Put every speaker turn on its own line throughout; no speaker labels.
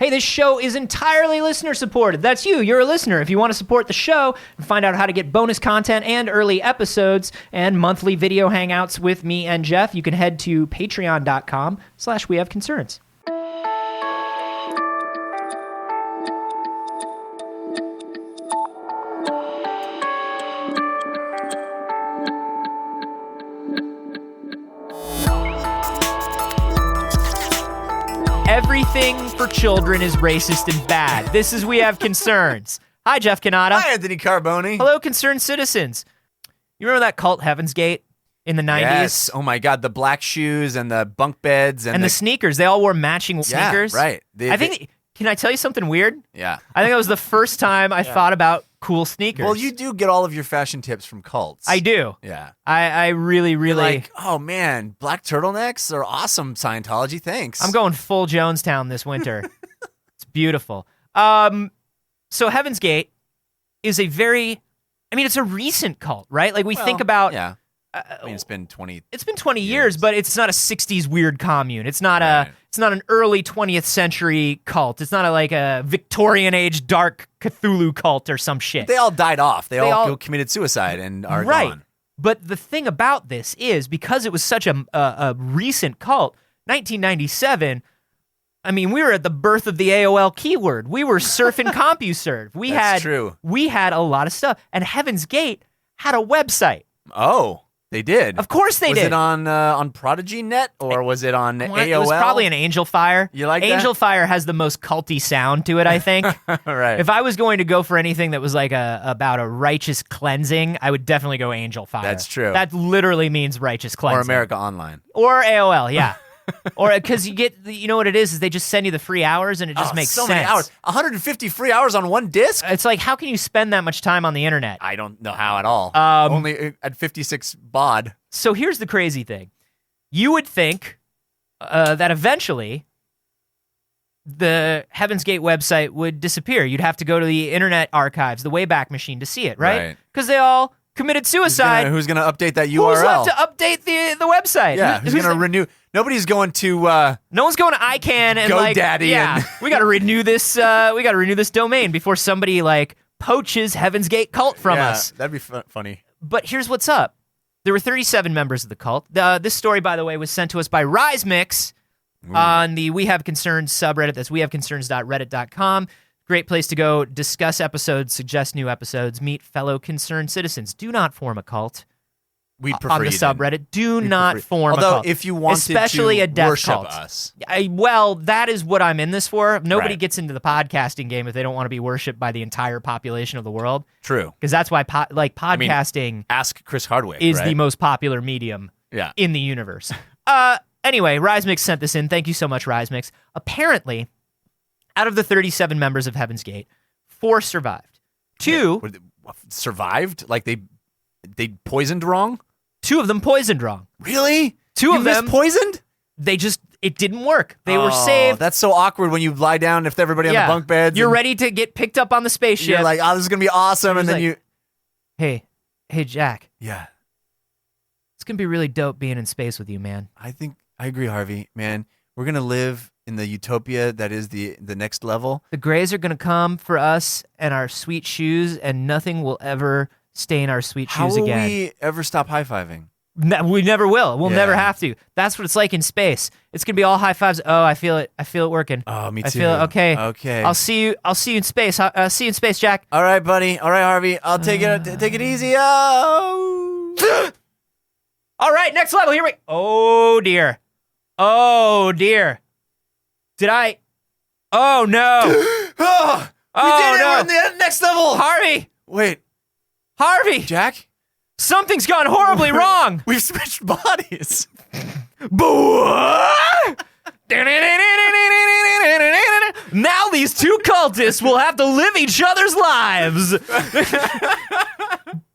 Hey, this show is entirely listener supported. That's you. You're a listener. If you want to support the show and find out how to get bonus content and early episodes and monthly video hangouts with me and Jeff, you can head to patreon.com/wehaveconcerns. Everything for children is racist and bad. This is We Have Concerns. Hi, Jeff Cannata.
Hi, Anthony Carboni.
Hello, concerned citizens. You remember that cult Heaven's Gate in the 90s?
Yes. Oh, my God. The black shoes and the bunk beds. And
the sneakers. They all wore matching sneakers.
Yeah, right.
Can I tell you something weird?
Yeah.
I think that was the first time I thought about cool sneakers.
Well, you do get all of your fashion tips from cults.
I do.
Yeah.
I really,
You're
really...
like, oh, man, black turtlenecks are awesome, Scientology. Thanks.
I'm going full Jonestown this winter. It's beautiful. So Heaven's Gate is it's a recent cult, right? Like we think about...
Yeah. It's been 20
It's been 20 years, but it's not a 60s weird commune. It's not it's not an early 20th century cult. It's not a Victorian age dark Cthulhu cult or some shit.
They all died off. They all committed suicide and are gone.
But the thing about this is, because it was such a recent cult, 1997, we were at the birth of the AOL keyword. We were surfing CompuServe.
That's true.
We had a lot of stuff. And Heaven's Gate had a website.
Oh, they did?
Of course they did.
Was it on Prodigy Net or was it on AOL?
It was probably an Angel Fire.
You like
Angel Fire has the most culty sound to it, I think.
Right.
If I was going to go for anything that was about a righteous cleansing, I would definitely go Angel Fire.
That's true.
That literally means righteous cleansing.
Or America Online.
Or AOL, yeah. Or because you know what it is they just send you the free hours and it just makes
so
sense.
Many hours. 150 free hours on one disc?
It's like, how can you spend that much time on the internet?
I don't know how at all. Only at 56 baud.
So here's the crazy thing. You would think that eventually the Heaven's Gate website would disappear. You'd have to go to the Internet Archives, the Wayback Machine, to see it, right? Because they all committed suicide.
Who's going to update that URL?
Who's left to update the website?
Yeah, who's going to renew? Nobody's going to...
no one's going to ICANN and
GoDaddy.
we got to renew this. We got to renew this domain before somebody poaches Heaven's Gate cult from us.
That'd be funny.
But here's what's up. There were 37 members of the cult. This story, by the way, was sent to us by RiseMix on the We Have Concerns subreddit. That's wehaveconcerns.reddit.com. Great place to go discuss episodes, suggest new episodes, meet fellow concerned citizens. Do not form a cult.
We'd prefer
on the subreddit. Do not form a
cult.
cult.
If you wanted
especially
to
a death
worship
cult.
us.
Well, that is what I'm in this for. Nobody
Right.
gets into the podcasting game if they don't want to be worshipped by the entire population of the world.
True.
Because that's why podcasting
ask Chris Hardwick,
is
right?
the most popular medium in the universe. Anyway, RiseMix sent this in. Thank you so much, RiseMix. Apparently, out of the 37 members of Heaven's Gate, 4 survived. 2
survived? Like they poisoned wrong?
2 of them poisoned wrong.
Really?
2 of them
poisoned?
It didn't work. They were saved.
That's so awkward when you lie down with everybody on the bunk beds.
You're ready to get picked up on the spaceship.
You're like, oh, this is going to be awesome. And then you...
Hey, Jack.
Yeah.
It's going to be really dope being in space with you, man.
I agree, Harvey. Man, we're going to live in the utopia that is the next level.
The Greys are going to come for us and our sweet shoes, and nothing will ever stain our sweet shoes again.
How will we ever stop high-fiving?
We never will. We'll never have to. That's what it's like in space. It's going to be all high fives. Oh, I feel it. I feel it working.
Oh, me too.
I feel it. Okay.
Okay.
I'll see you in space. I'll see you in space, Jack.
All right, buddy. All right, Harvey. I'll take it easy. Oh.
All right, next level. Here we go. Oh, dear. Oh, dear. Did I? Oh, no.
We did it.
No.
We're in the next level.
Harvey.
Wait.
Harvey.
Jack?
Something's gone horribly wrong.
We've switched bodies.
Now these 2 cultists will have to live each other's lives.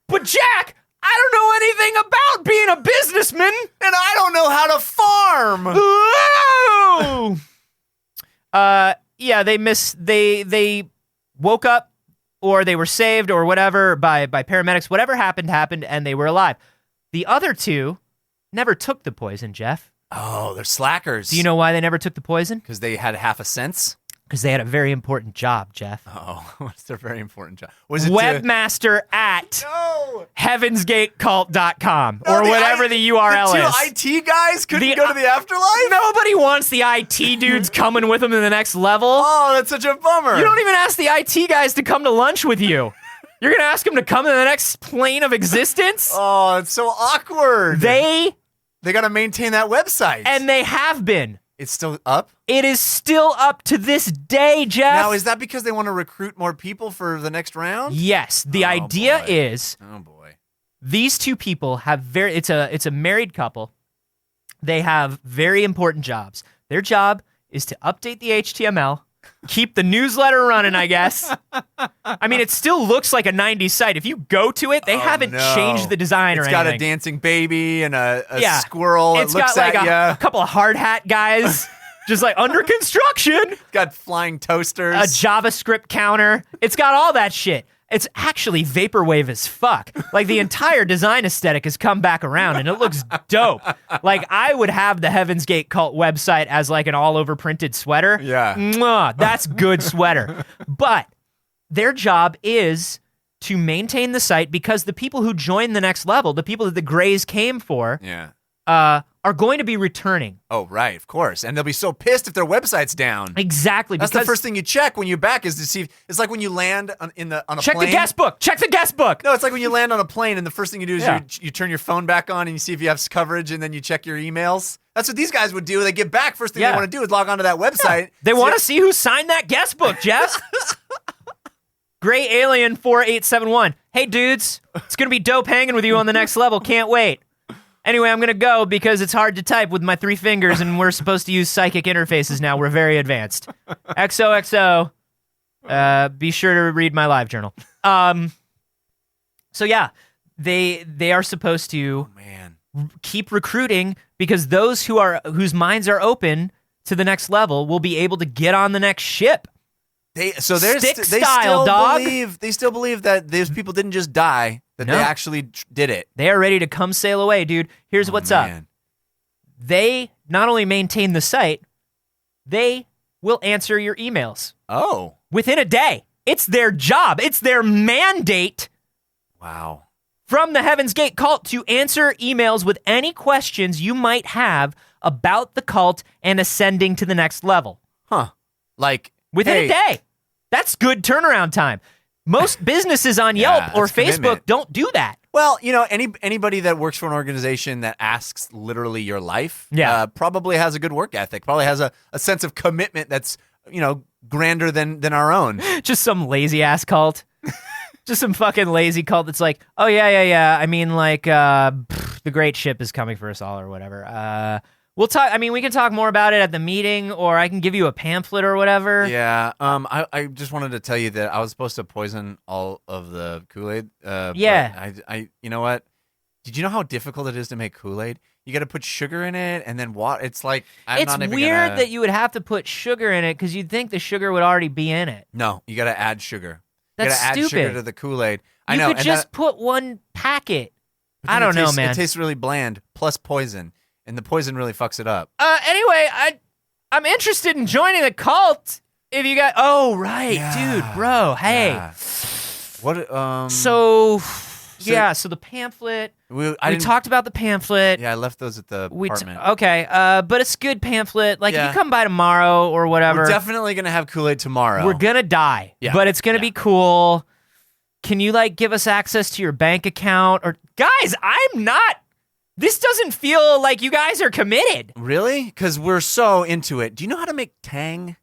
But Jack, I don't know anything about being a businessman.
And I don't know how to farm.
Yeah, they woke up, or they were saved, or whatever, by paramedics. Whatever happened, and they were alive. The other 2 never took the poison, Jeff.
Oh, they're slackers.
Do you know why they never took the poison?
Because they had half a sense?
Because they had a very important job, Jeff.
Oh, what's their very important job? Was it
Webmaster at
No.
heavensgatecult.com or
No,
whatever the URL
the
is.
two IT guys couldn't go to the afterlife?
Nobody wants the IT dudes coming with them to the next level.
Oh, that's such a bummer.
You don't even ask the IT guys to come to lunch with you. You're going to ask them to come to the next plane of existence?
Oh, it's so awkward. They got to maintain that website.
And they have been.
It's still up?
It is still up to this day, Jeff.
Now, is that because they want to recruit more people for the next round?
Yes. The idea is
oh boy,
these two people have it's a married couple. They have very important jobs. Their job is to update the HTML, keep the newsletter running, I guess. I mean, it still looks like a 90s site. If you go to it, they haven't changed the design or anything.
It's got a dancing baby and a squirrel.
It's
it looks
got like
at
a couple of hard hat guys just like under construction.
It's got flying toasters.
A JavaScript counter. It's got all that shit. It's actually vaporwave as fuck. Like the entire design aesthetic has come back around and it looks dope. Like I would have the Heaven's Gate Cult website as like an all over printed sweater.
Yeah.
Mwah, that's good sweater. But their job is to maintain the site because the people who join the next level, the people that the Greys came for, are going to be returning.
Oh, right, of course. And they'll be so pissed if their website's down.
Exactly.
That's the first thing you check when you're back is to see. It's like when you land on a plane.
Check the guest book. Check the guest book.
No, it's like when you land on a plane and the first thing you do is you turn your phone back on and you see if you have coverage and then you check your emails. That's what these guys would do. They get back. First thing they want to do is log onto that website.
They want to see who signed that guest book, Jeff. Gray Alien 4871. Hey, dudes. It's going to be dope hanging with you on the next level. Can't wait. Anyway, I'm going to go because it's hard to type with my 3 fingers and we're supposed to use psychic interfaces now. We're very advanced. XOXO. Be sure to read my live journal. So yeah, they are supposed to keep recruiting because those whose minds are open to the next level will be able to get on the next ship.
They still believe that those people didn't just die, that they actually did it.
They are ready to come sail away, dude. Here's what's up. They not only maintain the site, they will answer your emails.
Oh.
Within a day. It's their job. It's their mandate.
Wow.
From the Heaven's Gate Cult to answer emails with any questions you might have about the cult and ascending to the next level.
Huh. Like,
within a day. That's good turnaround time. Most businesses on Yelp or Facebook don't do that.
Well, you know, anybody that works for an organization that asks literally your life probably has a good work ethic, probably has a sense of commitment that's, you know, grander than our own. Just
some lazy ass cult. Just some fucking lazy cult that's like, oh, yeah. I mean, like, the great ship is coming for us all or whatever. We'll talk. I mean, we can talk more about it at the meeting, or I can give you a pamphlet or whatever.
Yeah. I just wanted to tell you that I was supposed to poison all of the Kool-Aid.
Yeah.
But you know what? Did you know how difficult it is to make Kool-Aid? You got to put sugar in it and then water. It's like
it's weird that you would have to put sugar in it because you'd think the sugar would already be in it.
No, you got to add sugar.
That's
you got to add sugar to the Kool-Aid. I know.
You could just put one packet. I don't know, man.
It tastes really bland. Plus poison. And the poison really fucks it up.
Anyway, I'm interested in joining the cult. If you got, dude, bro, hey.
Yeah. What?
So the pamphlet. We talked about the pamphlet.
Yeah, I left those at the apartment.
Okay, but it's a good pamphlet. Like, if you come by tomorrow or whatever.
We're definitely gonna have Kool-Aid tomorrow.
We're gonna die, but it's gonna be cool. Can you like give us access to your bank account? Or guys, I'm not. This doesn't feel like you guys are committed.
Really? Because we're so into it. Do you know how to make Tang?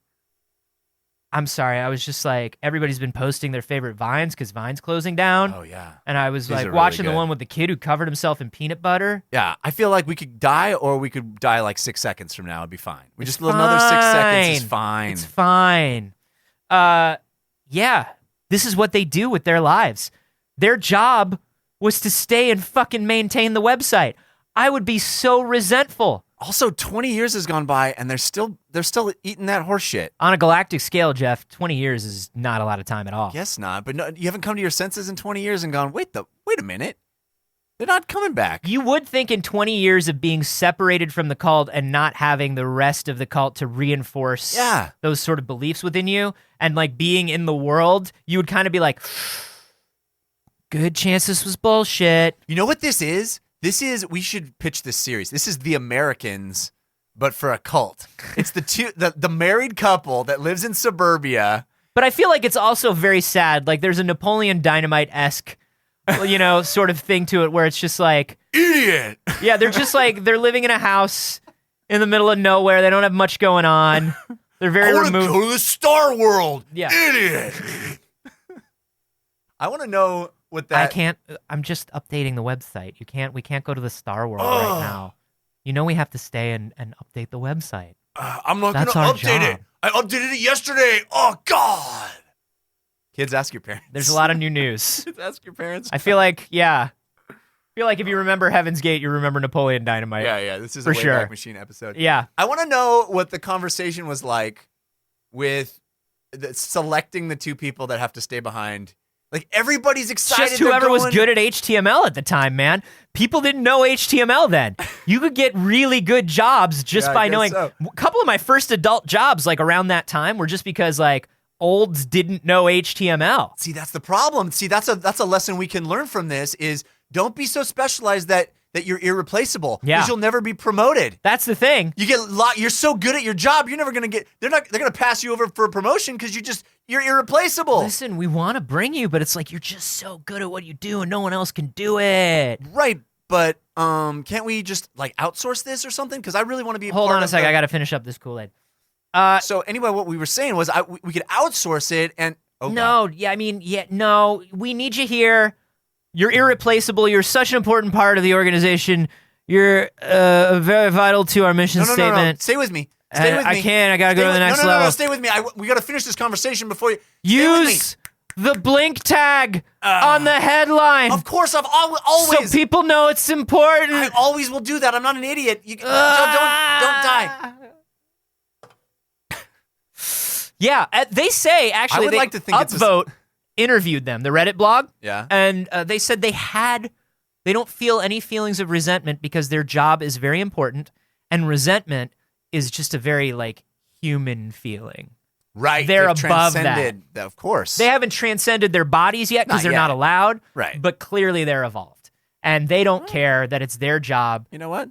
I'm sorry. I was just like, everybody's been posting their favorite Vines because Vine's closing down.
Oh, yeah.
And I was like watching the one with the kid who covered himself in peanut butter.
Yeah. I feel like we could die or we could die like 6 seconds from now. It'd be fine. Another 6 seconds is fine.
It's fine. Yeah. This is what they do with their lives. Their job was to stay and fucking maintain the website. I would be so resentful.
Also, 20 years has gone by and they're still eating that horse shit.
On a galactic scale, Jeff, 20 years is not a lot of time at all.
Guess not. But no, you haven't come to your senses in 20 years and gone, wait a minute. They're not coming back.
You would think in 20 years of being separated from the cult and not having the rest of the cult to reinforce those sort of beliefs within you and like being in the world, you would kind of be like, good chance this was bullshit.
You know what this is? We should pitch this series. This is The Americans, but for a cult. It's the married couple that lives in suburbia.
But I feel like it's also very sad. Like there's a Napoleon Dynamite-esque, sort of thing to it where it's just like,
idiot.
Yeah, they're just like, they're living in a house in the middle of nowhere. They don't have much going on. They're very removed.
I want to go to the Star World.
Yeah.
Idiot. I want to know what that...
I can't, I'm just updating the website. We can't go to the Star World right now. You know we have to stay and update the website.
I'm not going to update it. I updated it yesterday. Oh, God. Kids, ask your parents.
There's a lot of new news.
Kids, ask your parents.
I feel like if you remember Heaven's Gate, you remember Napoleon Dynamite.
Yeah. This is
for
a
sure.
Wayback Machine episode.
Yeah.
I want to know what the conversation was like with selecting the two people that have to stay behind. Like, everybody's excited.
Just whoever was good at HTML at the time, man. People didn't know HTML then. You could get really good jobs just by knowing.
So.
A couple of my first adult jobs, like around that time, were just because like olds didn't know HTML.
See, that's the problem. See, that's a lesson we can learn from this is don't be so specialized that you're irreplaceable.
Yeah.
Because you'll never be promoted.
That's the thing.
You're so good at your job, you're never going to they're going to pass you over for a promotion because you're irreplaceable.
Listen, we want to bring you, but it's like you're just so good at what you do and no one else can do it.
Right, but can't we just like outsource this or something? Because I really want to be
Hold on a second, I got to finish up this Kool-Aid.
So anyway, what we were saying was we could outsource it and...
No, we need you here. You're irreplaceable. You're such an important part of the organization. You're very vital to our mission statement.
No. Stay with me.
I can't. I got to go to the next level.
No, stay with me. We got to finish this conversation before you...
Use the blink tag on the headline.
Of course, I've always...
So people know it's important.
I always will do that. I'm not an idiot. Don't die.
Yeah, they say, actually,
I would like to think
Upvote interviewed them, the Reddit blog.
Yeah.
And they said they don't feel any feelings of resentment because their job is very important, and resentment is just a very, like, human feeling.
Right.
They're above that.
Of course.
They haven't transcended their bodies yet because they're not allowed.
Right.
But clearly they're evolved. And they don't care that it's their job.
You know what?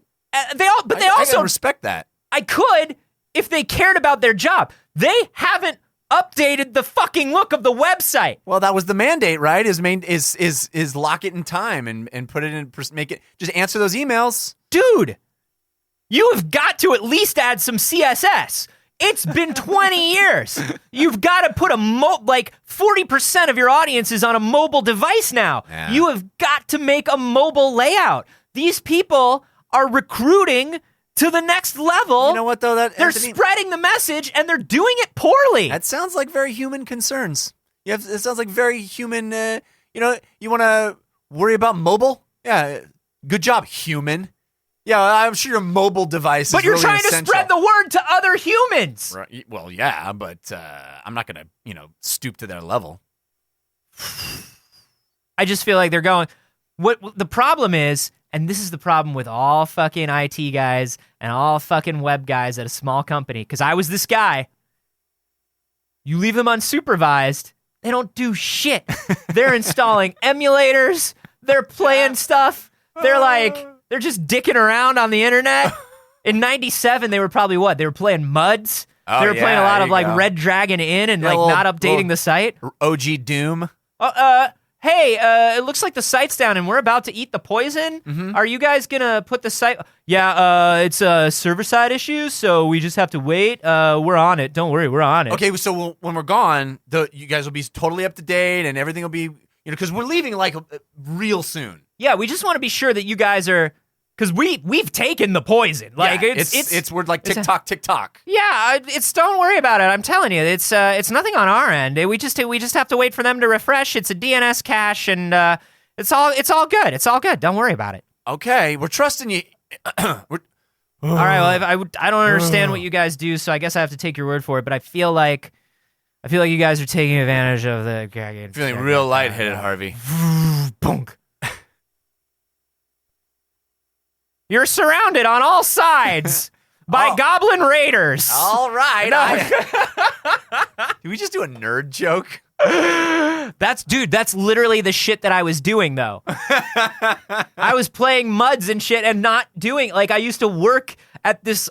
They also
respect that.
I could if they cared about their job. They haven't updated the fucking look of the website.
Well, that was the mandate, right? Is lock it in time and put it in, make it, just answer those emails.
Dude, you have got to at least add some CSS. It's been 20 years. You've got to put 40% of your audience is on a mobile device now.
Yeah.
You have got to make a mobile layout. These people are recruiting to the next level.
You know what, though?
They're spreading the message, and they're doing it poorly.
That sounds like very human concerns. It sounds like very human, you want to worry about mobile? Yeah, good job, human. Yeah, I'm sure your mobile device
but
is really
trying
essential.
To spread the word to other humans.
Right. Well, yeah, but I'm not going to, stoop to their level.
I just feel like they're going, what the problem is, and this is the problem with all fucking IT guys and all fucking web guys at a small company, because I was this guy. You leave them unsupervised, they don't do shit. They're installing emulators. They're playing stuff. They're just dicking around on the internet. In 97, they were probably what? They were playing MUDs. They were playing a lot of Red Dragon Inn and not updating the site.
OG Doom.
Hey, it looks like the site's down and we're about to eat the poison. Mm-hmm. Are you guys gonna put the site? Yeah, it's server-side issues, so we just have to wait. We're on it. Don't worry, we're on it.
Okay, so when we're gone, you guys will be totally up to date and everything will be, because we're leaving real soon.
Yeah, we just want to be sure that you guys are, because we've taken the poison.
We're like TikTok.
Yeah, don't worry about it. I'm telling you, it's nothing on our end. We just have to wait for them to refresh. It's a DNS cache, and it's all good. It's all good. Don't worry about it.
Okay, we're trusting you.
All right. Well, I don't understand what you guys do, so I guess I have to take your word for it. But I feel like you guys are taking advantage of the.
Feeling real lightheaded, Harvey.
Bonk. You're surrounded on all sides by goblin raiders.
All right.
No.
Did we just do a nerd joke?
That's literally the shit that I was doing, though. I was playing MUDs and shit and not doing, like, I used to work at this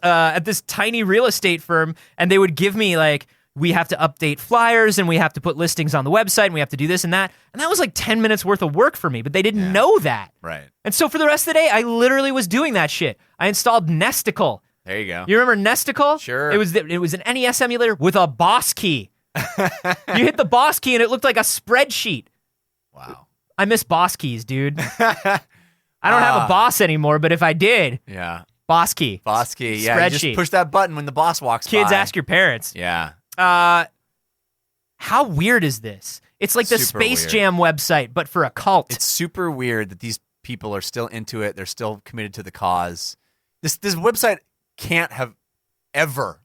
tiny real estate firm, and they would give me, like, we have to update flyers and we have to put listings on the website and we have to do this and that. And that was like 10 minutes worth of work for me, but they didn't know that.
Right.
And so for the rest of the day, I literally was doing that shit. I installed Nesticle.
There you go.
You remember Nesticle?
Sure.
It was an NES emulator with a boss key. You hit the boss key and it looked like a spreadsheet.
Wow.
I miss boss keys, dude. I don't have a boss anymore, but if I did,
yeah.
Boss key.
Boss key. Yeah.
Spreadsheet.
You just push that button when the boss walks by.
Kids, ask your parents.
Yeah.
How weird is this? It's like the
Super
Space
weird.
Jam website, but for a cult.
It's super weird that these people are still into it. They're still committed to the cause. This website can't have ever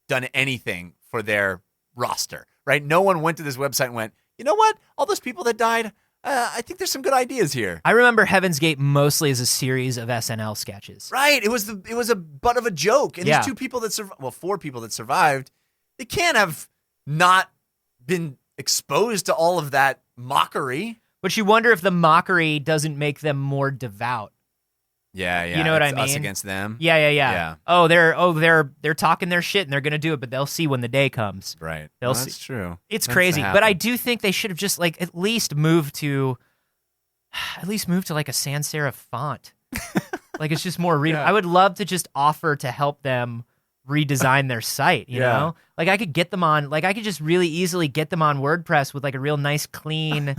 done anything for their roster, right? No one went to this website and went, you know what? All those people that died, I think there's some good ideas here.
I remember Heaven's Gate mostly as a series of SNL sketches.
Right. It was a butt of a joke. And these two people that four people that survived, they can't have not been exposed to all of that mockery.
But you wonder if the mockery doesn't make them more devout.
Yeah, yeah.
You know what I
It's
mean?
Us against them.
Yeah. They're talking their shit and they're gonna do it, but they'll see when the day comes.
Right.
They'll
That's
see.
true.
It's
Tends
crazy,
to
but I
happen.
do think they should have just like at least moved to like a sans serif font. Like it's just more readable.
Yeah.
I would love to just offer to help them redesign their site, you know? Like I could just really easily get them on WordPress with like a real nice clean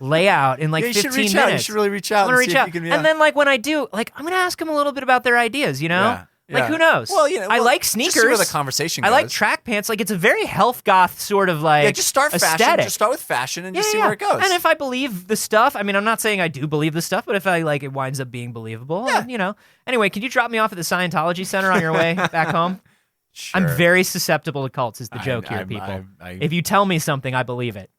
layout in like
you
15
should reach
minutes.
Out. You should really reach out.
I'm gonna reach
see if
out.
you can,
And then like when I do, like I'm gonna ask them a little bit about their ideas, you know?
Yeah.
Like who knows?
Well, you know,
I like sneakers.
Just see where the conversation goes.
I like track pants. Like it's a very health goth sort of like
just start
aesthetic.
fashion. Just start with fashion and just see where it goes.
And if I believe the stuff, I mean, I'm not saying I do believe the stuff, but if I like it winds up being believable, you know. Anyway, can you drop me off at the Scientology Center on your way back home?
Sure.
I'm very susceptible to cults. Is the joke here, people? If you tell me something, I believe it.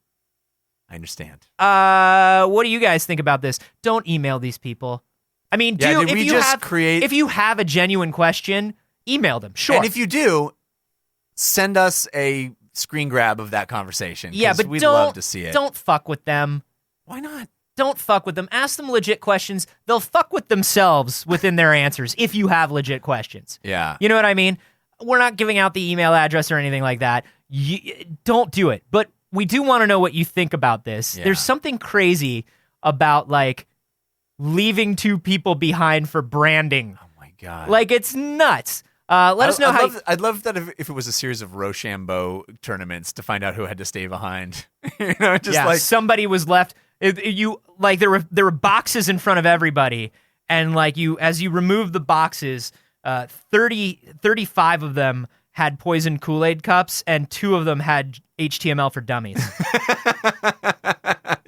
I understand.
What do you guys think about this? Don't email these people. I mean, if you have a genuine question, email them. Sure.
And if you do, send us a screen grab of that conversation.
Yeah, but
we'd love to see it.
Don't fuck with them.
Why not?
Don't fuck with them. Ask them legit questions. They'll fuck with themselves within their answers if you have legit questions.
Yeah.
You know what I mean? We're not giving out the email address or anything like that. Don't do it. But we do want to know what you think about this.
Yeah.
There's something crazy about like leaving two people behind for branding.
Oh my God.
Like it's nuts. Let us know
I'd love that if it was a series of Rochambeau tournaments to find out who had to stay behind. You know, just like
somebody was left. There were boxes in front of everybody, and like as you remove the boxes, 35 of them had poison Kool-Aid cups, and 2 of them had HTML for dummies.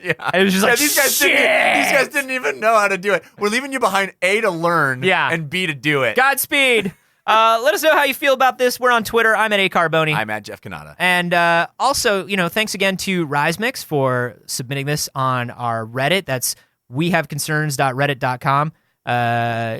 Yeah,
it was just like
these guys didn't even know how to do it. We're leaving you behind, A, to learn, and B, to do it.
Godspeed. Let us know how you feel about this. We're on Twitter. I'm at A Carboni.
I'm at Jeff Canada.
And also, thanks again to RiseMix for submitting this on our Reddit. That's wehaveconcerns.reddit.com.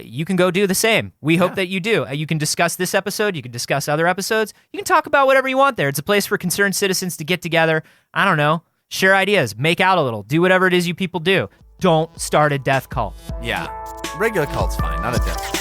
You can go do the same. We hope that you do. You can discuss this episode. You can discuss other episodes. You can talk about whatever you want there. It's a place for concerned citizens to get together. I don't know. Share ideas. Make out a little. Do whatever it is you people do. Don't start a death cult.
Yeah. Regular cult's fine, not a death cult.